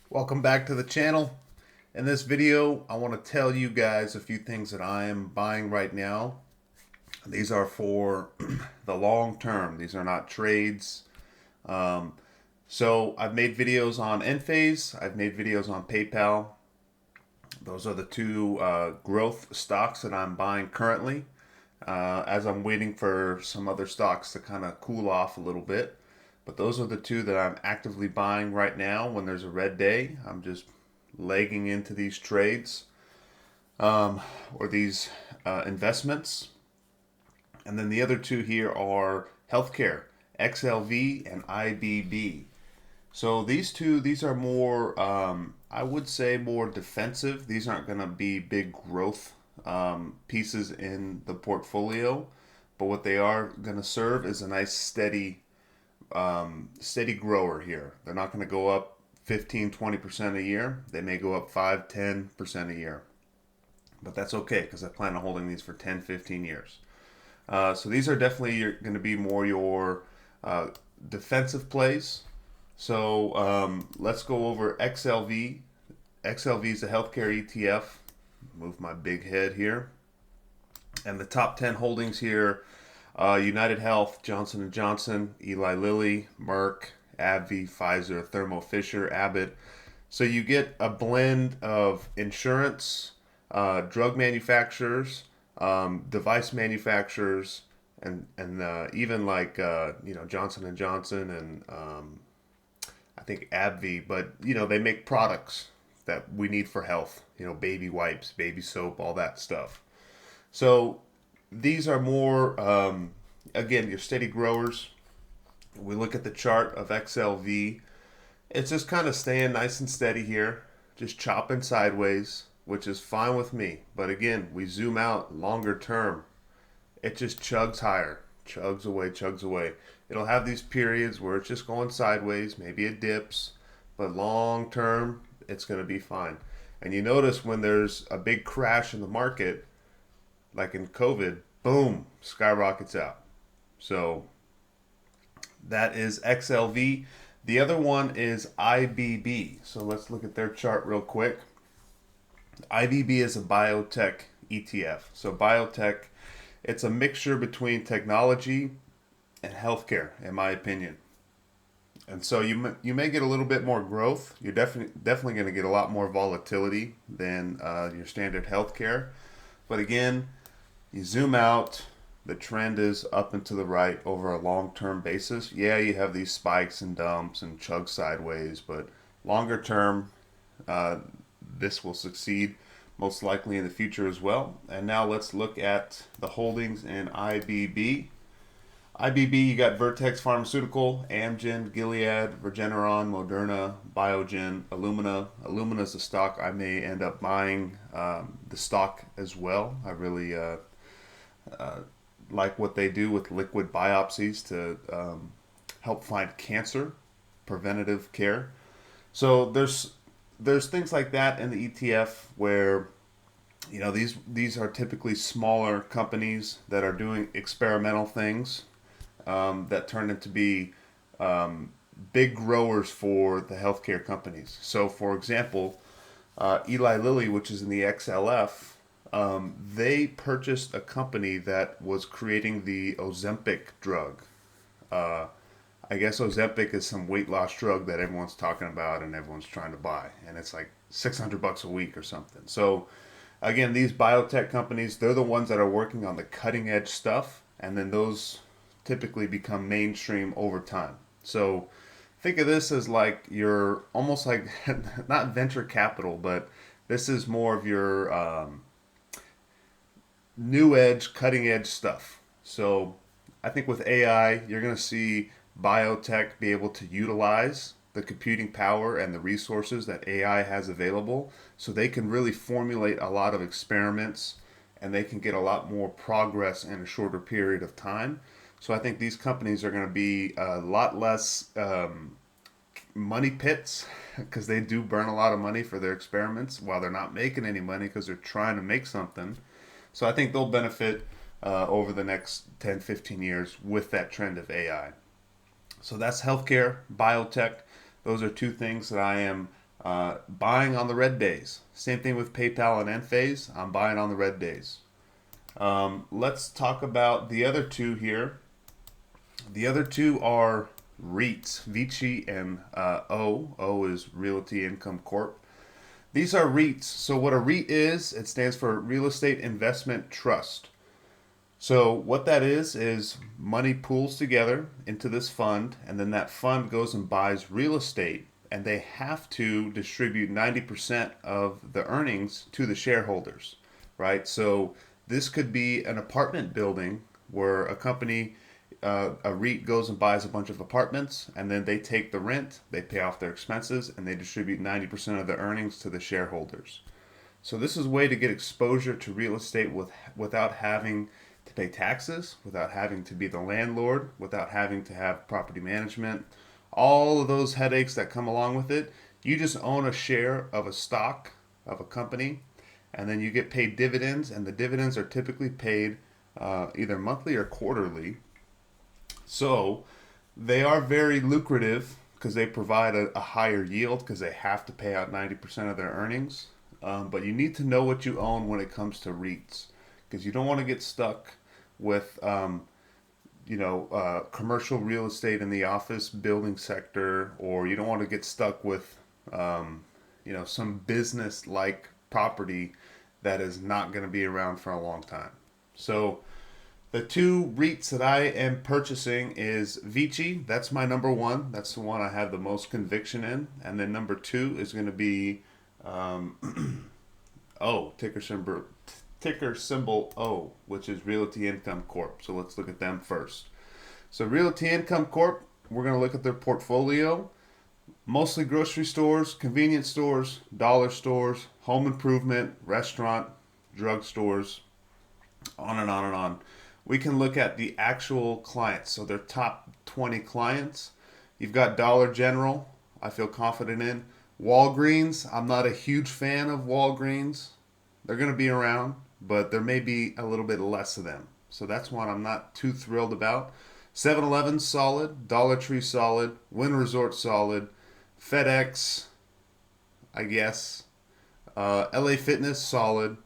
Welcome back to the channel. In this video, I want to tell you guys a few things that I am buying right now. These are for the long term. These are not trades. Um, so I've made videos on ENPH. I've made videos on PayPal. Those are the two growth stocks that I'm buying currently as I'm waiting for some other stocks to kind of cool off a little bit. But those are the two that I'm actively buying right now. When there's a red day, I'm just legging into these trades or these investments. And then the other two here are healthcare, XLV and IBB. So these are more, I would say, more defensive. These aren't going to be big growth pieces in the portfolio, but what they are going to serve is a nice steady grower here. They're not going to go up 15-20% a year. They may go up 5-10% a year, but that's okay because I plan on holding these for 10-15 years. So these are definitely going to be more your defensive plays. So let's go over XLV. XLV is a healthcare ETF. Move my big head here. And the top 10 holdings here: United Health, Johnson and Johnson, Eli Lilly, Merck, AbbVie, Pfizer, Thermo Fisher, Abbott. So you get a blend of insurance, drug manufacturers, device manufacturers, and even like Johnson and Johnson and I think AbbVie. But they make products that we need for health. Baby wipes, baby soap, all that stuff. So these are more, again, your steady growers. We look at the chart of XLV. It's just kind of staying nice and steady here, just chopping sideways, which is fine with me. But again, we zoom out longer term. It just chugs higher, chugs away, chugs away. It'll have these periods where it's just going sideways, maybe it dips, but long term, it's going to be fine. And you notice when there's a big crash in the market, like in COVID, boom, skyrockets out. So that is XLV. The other one is IBB. So let's look at their chart real quick. IBB is a biotech ETF. So biotech, it's a mixture between technology and healthcare, in my opinion. And so you may get a little bit more growth. You're definitely going to get a lot more volatility than your standard healthcare. But again, you zoom out, the trend is up and to the right over a long-term basis. Yeah, you have these spikes and dumps and chug sideways, but longer term, uh, this will succeed most likely in the future as well. And now let's look at the holdings in IBB. IBB, you got Vertex Pharmaceutical, Amgen, Gilead, Regeneron, Moderna, Biogen, Illumina. Illumina is a stock I may end up buying the stock as well. I really like what they do with liquid biopsies to help find cancer, preventative care. So there's things like that in the ETF where these are typically smaller companies that are doing experimental things that turn into be big growers for the healthcare companies. So, for example, Eli Lilly, which is in the XLF, they purchased a company that was creating the Ozempic drug. Uh, I guess Ozempic is some weight loss drug that everyone's talking about and everyone's trying to buy, and it's like $600 a week or something. So, again, these biotech companies, they're the ones that are working on the cutting edge stuff, and then those typically become mainstream over time. So think of this as like you're almost like not venture capital, but this is more of your new edge, cutting edge stuff. So I think with AI, you're going to see biotech be able to utilize the computing power and the resources that AI has available so they can really formulate a lot of experiments and they can get a lot more progress in a shorter period of time. So I think these companies are going to be a lot less money pits because they do burn a lot of money for their experiments while they're not making any money because they're trying to make something. So I think they'll benefit over the next 10-15 years with that trend of AI. So that's healthcare, biotech. Those are two things that I am Buying on the red days. Same thing with PayPal and ENPH. I'm buying on the red days. Let's talk about the other two here. The other two are REITs, VICI and O. O is Realty Income Corp. These are REITs. So what a REIT is, it stands for Real Estate Investment Trust. So what that is money pools together into this fund, and then that fund goes and buys real estate, and they have to distribute 90% of the earnings to the shareholders, right? So this could be an apartment building where a company, a REIT goes and buys a bunch of apartments, and then they take the rent, they pay off their expenses, and they distribute 90% of the earnings to the shareholders. So this is a way to get exposure to real estate without having to pay taxes, without having to be the landlord, without having to have property management, all of those headaches that come along with it. You just own a share of a stock of a company, and then you get paid dividends, and the dividends are typically paid either monthly or quarterly. So they are very lucrative because they provide a higher yield because they have to pay out 90% of their earnings. But you need to know what you own when it comes to REITs because you don't want to get stuck with commercial real estate in the office building sector, or you don't want to get stuck with some business like property that is not going to be around for a long time. So the two REITs that I am purchasing is VICI. That's my number one. That's the one I have the most conviction in. And then number two is going to be ticker symbol O, which is Realty Income Corp. So let's look at them first. So Realty Income Corp, we're going to look at their portfolio. Mostly grocery stores, convenience stores, dollar stores, home improvement, restaurant, drug stores, on and on and on. We can look at the actual clients. So their top 20 clients. You've got Dollar General, I feel confident in. Walgreens, I'm not a huge fan of Walgreens. They're going to be around, but there may be a little bit less of them. So that's one I'm not too thrilled about. 7-Eleven solid, Dollar Tree solid, Wynn Resort solid, FedEx, I guess, LA Fitness solid,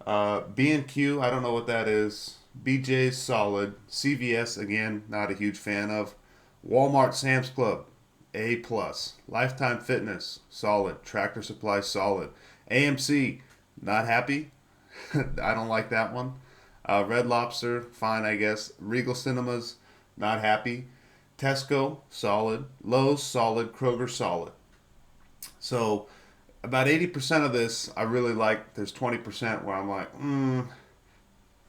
B&Q, I don't know what that is, BJ's solid, CVS again, not a huge fan of, Walmart Sam's Club, A+, Lifetime Fitness solid, Tractor Supply solid, AMC, not happy, I don't like that one, Red Lobster, fine I guess, Regal Cinemas, not happy, Tesco, solid, Lowe's, solid, Kroger, solid. So about 80% of this I really like. There's 20% where I'm like,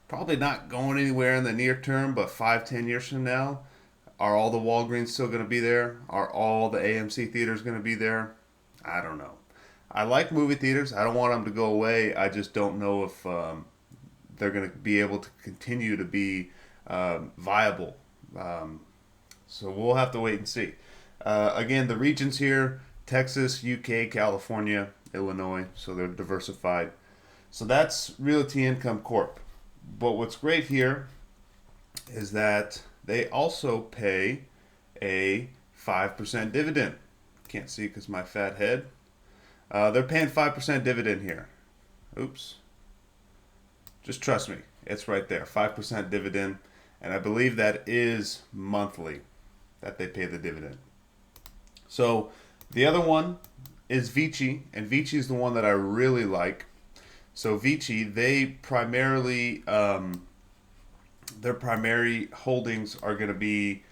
probably not going anywhere in the near term, but 5-10 years from now, are all the Walgreens still going to be there? Are all the AMC theaters going to be there? I don't know. I like movie theaters. I don't want them to go away. I just don't know if they're going to be able to continue to be viable. So we'll have to wait and see. Again, the regions here, Texas, UK, California, Illinois, so they're diversified. So that's Realty Income Corp. But what's great here is that they also pay a 5% dividend. Can't see because my fat head. They're paying 5% dividend here. Oops. Just trust me. It's right there. 5% dividend. And I believe that is monthly that they pay the dividend. So the other one is VICI, and VICI is the one that I really like. So VICI, they primarily, their primary holdings are going to be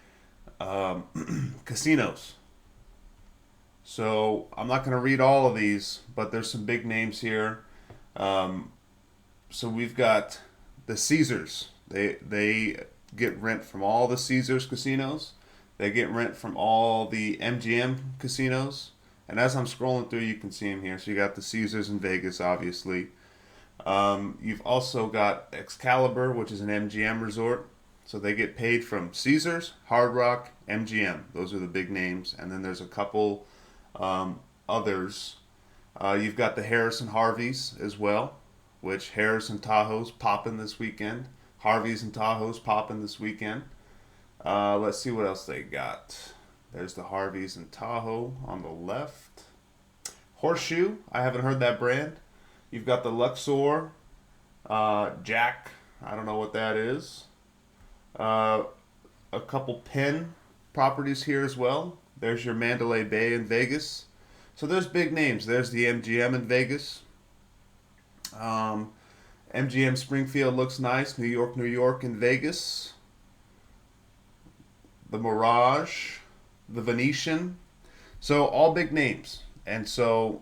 casinos. So I'm not going to read all of these, but there's some big names here. So we've got the Caesars. They get rent from all the Caesars casinos. They get rent from all the MGM casinos. And as I'm scrolling through, you can see them here. So you got the Caesars in Vegas, obviously. You've also got Excalibur, which is an MGM resort. So they get paid from Caesars, Hard Rock, MGM. Those are the big names. And then there's a couple others. You've got the Harris and Harveys as well, which Harris and Tahoe's popping this weekend. Harvey's and Tahoe's popping this weekend. Let's see what else they got. There's the Harvey's and Tahoe on the left. Horseshoe, I haven't heard that brand. You've got the Luxor, Jack, I don't know what that is. Uh, a couple Penn properties here as well. There's your Mandalay Bay in Vegas. So there's big names. There's the MGM in Vegas. Um, MGM Springfield looks nice. New York in Vegas. The Mirage, the Venetian. So all big names. And so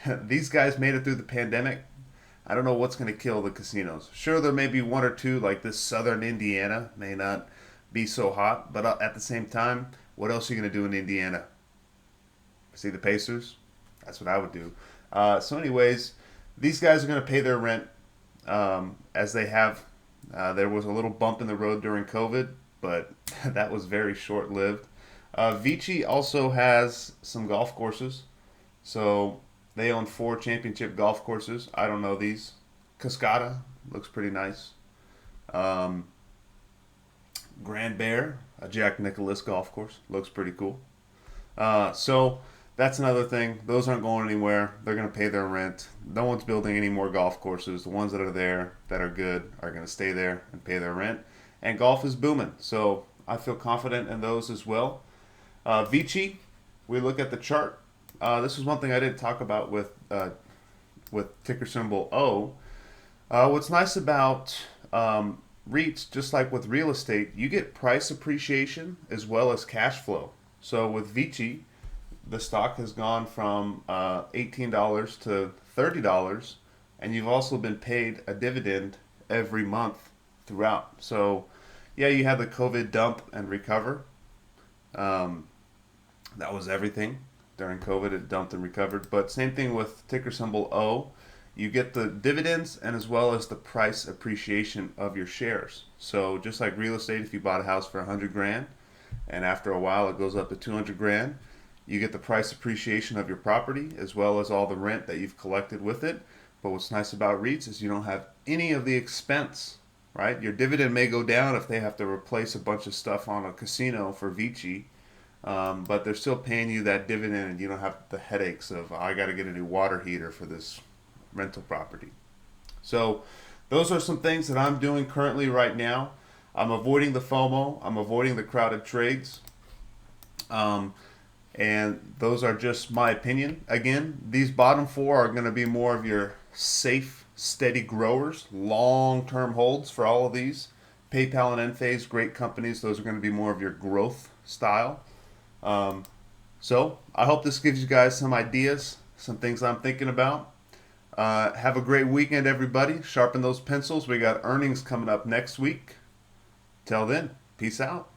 these guys made it through the pandemic. I don't know what's going to kill the casinos. Sure, there may be one or two, like this southern Indiana, may not be so hot. But at the same time, what else are you going to do in Indiana? See the Pacers? That's what I would do. So, anyways, these guys are going to pay their rent as they have. There was a little bump in the road during COVID, but that was very short lived. VICI also has some golf courses. So they own 4 championship golf courses. I don't know these. Cascada looks pretty nice. Um, Grand Bear, a Jack Nicklaus golf course, looks pretty cool. So that's another thing. Those aren't going anywhere. They're going to pay their rent. No one's building any more golf courses. The ones that are there that are good are going to stay there and pay their rent. And golf is booming. So I feel confident in those as well. Vici, we look at the chart. This is one thing I didn't talk about with ticker symbol O. What's nice about REITs, just like with real estate, you get price appreciation as well as cash flow. So with Vici, the stock has gone from $18 to $30, and you've also been paid a dividend every month throughout. So, yeah, you had the COVID dump and recover. Um, that was everything during COVID. It dumped and recovered. But same thing with ticker symbol O. You get the dividends and as well as the price appreciation of your shares. So just like real estate, if you bought a house for 100 grand and after a while it goes up to 200 grand, you get the price appreciation of your property as well as all the rent that you've collected with it. But what's nice about REITs is you don't have any of the expense, right? Your dividend may go down if they have to replace a bunch of stuff on a casino for Vici, but they're still paying you that dividend and you don't have the headaches of, "Oh, I got to get a new water heater for this rental property." So those are some things that I'm doing currently right now. I'm avoiding the FOMO. I'm avoiding the crowded trades. Um, and those are just my opinion. Again, these bottom four are going to be more of your safe, steady growers, long-term holds for all of these. PayPal and ENPH, great companies. Those are going to be more of your growth style. Um, so I hope this gives you guys some ideas, some things I'm thinking about. Have a great weekend, everybody. Sharpen those pencils. We got earnings coming up next week. Till then, peace out.